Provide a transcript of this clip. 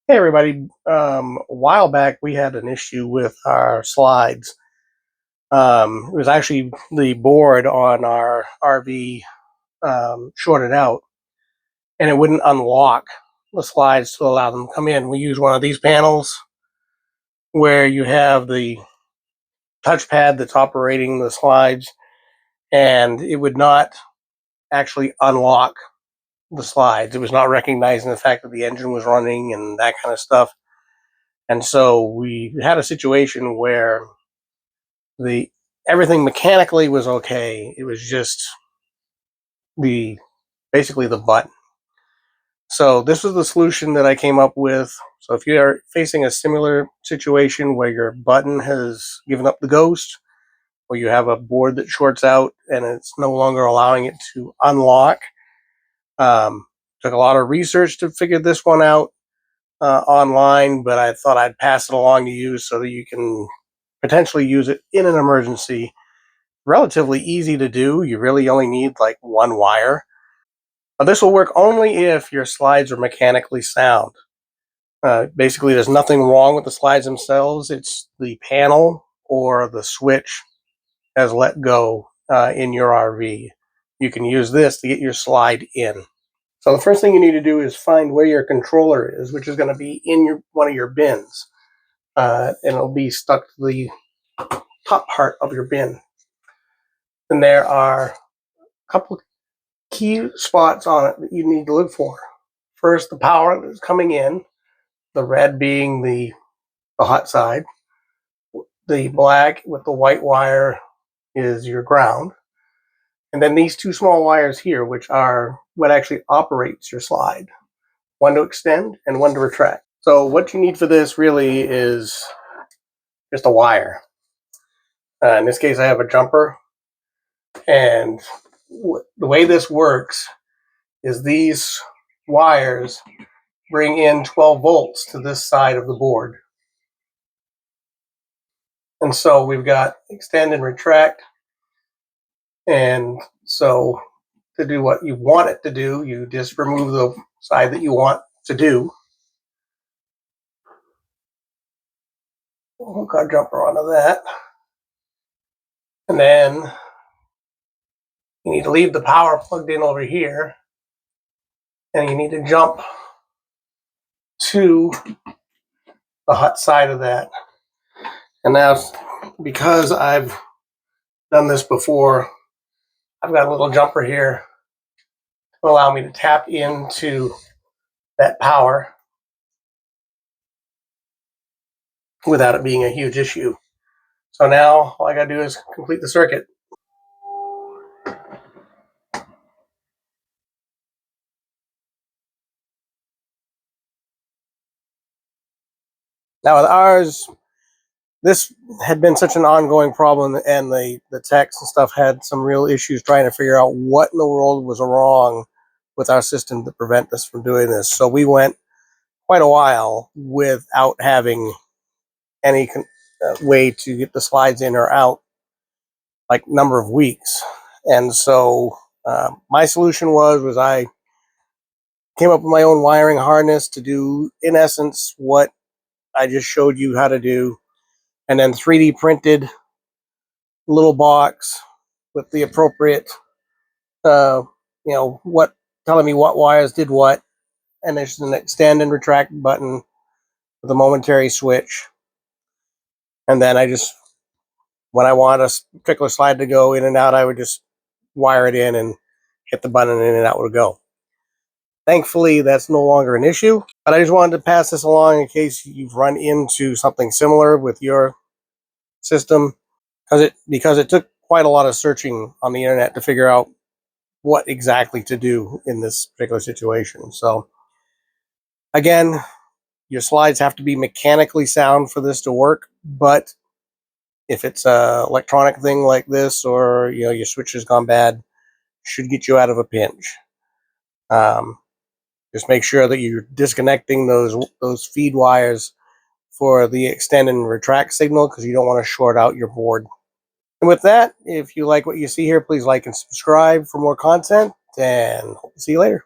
Hey everybody, a while back we had an issue with our slides. It was actually the board on our RV shorted out and it wouldn't unlock the slides to allow them to come in. We use one of these panels where you have the touchpad that's operating the slides, and it would not actually unlock the slides. It was not recognizing the fact that the engine was running and that kind of stuff. And so we had a situation where the everything mechanically was okay. It was just the basically the button. So this was the solution that I came up with. So if you are facing a similar situation where your button has given up the ghost, or you have a board that shorts out and it's no longer allowing it to unlock, took a lot of research to figure this one out online, but I thought I'd pass it along to you so that you can potentially use it in an emergency. Relatively easy to do. You really only need like one wire. This will work only if your slides are mechanically sound. Basically, there's nothing wrong with the slides themselves. It's the panel or the switch has let go in your RV. You can use this to get your slide in. So the first thing you need to do is find where your controller is, which is going to be in one of your bins. And it'll be stuck to the top part of your bin. And there are a couple key spots on it that you need to look for. First, the power that's coming in, the red being the hot side. The black with the white wire is your ground. And then these two small wires here, which are what actually operates your slide. One to extend and one to retract. So what you need for this really is just a wire. In this case, I have a jumper. And the way this works is these wires bring in 12 volts to this side of the board. And so we've got extend and retract. And so to do what you want it to do, you just remove the side that you want to do. Hook our jumper onto that. And then you need to leave the power plugged in over here. And you need to jump to the hot side of that. And now, because I've done this before, I've got a little jumper here to allow me to tap into that power without it being a huge issue. So now all I gotta do is complete the circuit. Now with ours, this had been such an ongoing problem, and the techs and stuff had some real issues trying to figure out what in the world was wrong with our system to prevent us from doing this. So we went quite a while without having any way to get the slides in or out, like number of weeks. And so my solution was I came up with my own wiring harness to do, in essence, what I just showed you how to do, and then 3D printed a little box with the appropriate, what telling me what wires did what, and there's an extend and retract button with a momentary switch. And then I just, when I want a particular slide to go in and out, I would just wire it in and hit the button, and in and out would go. Thankfully, that's no longer an issue, but I just wanted to pass this along in case you've run into something similar with your system, because it took quite a lot of searching on the internet to figure out what exactly to do in this particular situation. So again, your slides have to be mechanically sound for this to work, but if it's a electronic thing like this, or your switch has gone bad, should get you out of a pinch. Just make sure that you're disconnecting those feed wires for the extend and retract signal, because you don't want to short out your board. And with that, if you like what you see here, please like and subscribe for more content, and hope to see you later.